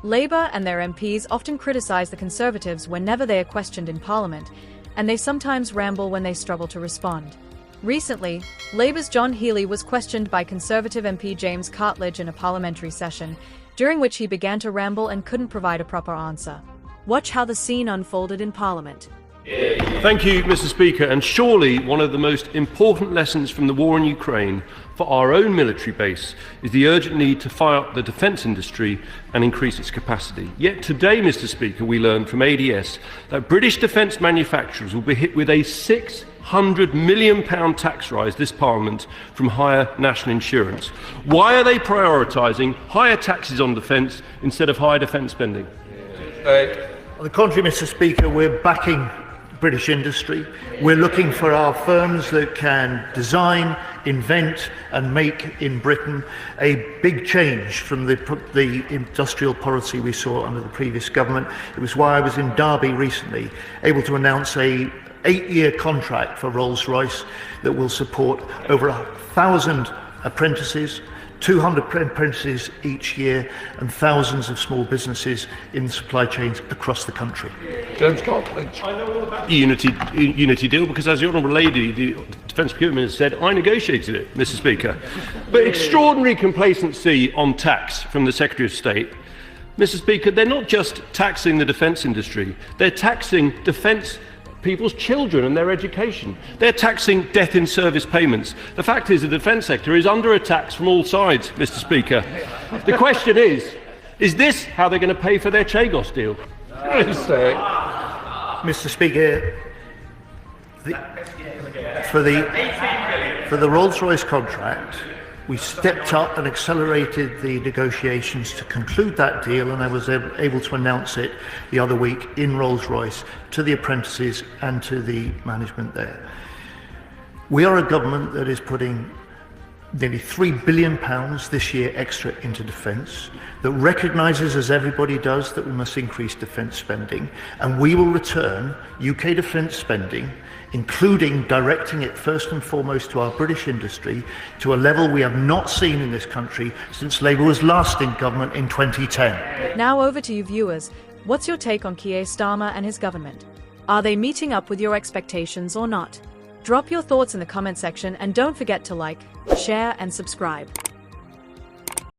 Labour and their MPs often criticise the Conservatives whenever they are questioned in Parliament, and they sometimes ramble when they struggle to respond. Recently, Labour's John Healey was questioned by Conservative MP James Cartlidge in a parliamentary session, during which he began to ramble and couldn't provide a proper answer. Watch how the scene unfolded in Parliament. Thank you, Mr. Speaker. And surely one of the most important lessons from the war in Ukraine for our own military base is the urgent need to fire up the defence industry and increase its capacity. Yet today, Mr. Speaker, we learned from ADS that British defence manufacturers will be hit with a £600 million tax rise this Parliament from higher national insurance. Why are they prioritising higher taxes on defence instead of higher defence spending? On the contrary, Mr. Speaker, we're backing British industry. We're looking for our firms that can design, invent and make in Britain a big change from the industrial policy we saw under the previous government. It was why I was in Derby recently, able to announce a 8-year contract for Rolls-Royce that will support over 1,000 apprentices, 200 apprentices each year, and thousands of small businesses in supply chains across the country. James Cartlidge. I know all about the unity deal because, as the Honourable Lady, the Defence Procurement Minister, said, I negotiated it, Mr. Speaker. But extraordinary complacency on tax from the Secretary of State. Mr. Speaker, they're not just taxing the defence industry, they're taxing defence people's children and their education. They're taxing death in service payments. The fact is the defence sector is under attacks from all sides, Mr. Speaker. The question is this how they're going to pay for their Chagos deal? Mr. Speaker, for the Rolls-Royce contract, we stepped up and accelerated the negotiations to conclude that deal, and I was able to announce it the other week in Rolls-Royce to the apprentices and to the management there. We are a government that is putting nearly £3 billion this year extra into defence, that recognises, as everybody does, that we must increase defence spending, and we will return UK defence spending, including directing it first and foremost to our British industry, to a level we have not seen in this country since Labour was last in government in 2010. Now over to you viewers. What's your take on Keir Starmer and his government? Are they meeting up with your expectations or not? Drop your thoughts in the comment section and don't forget to like, share and subscribe.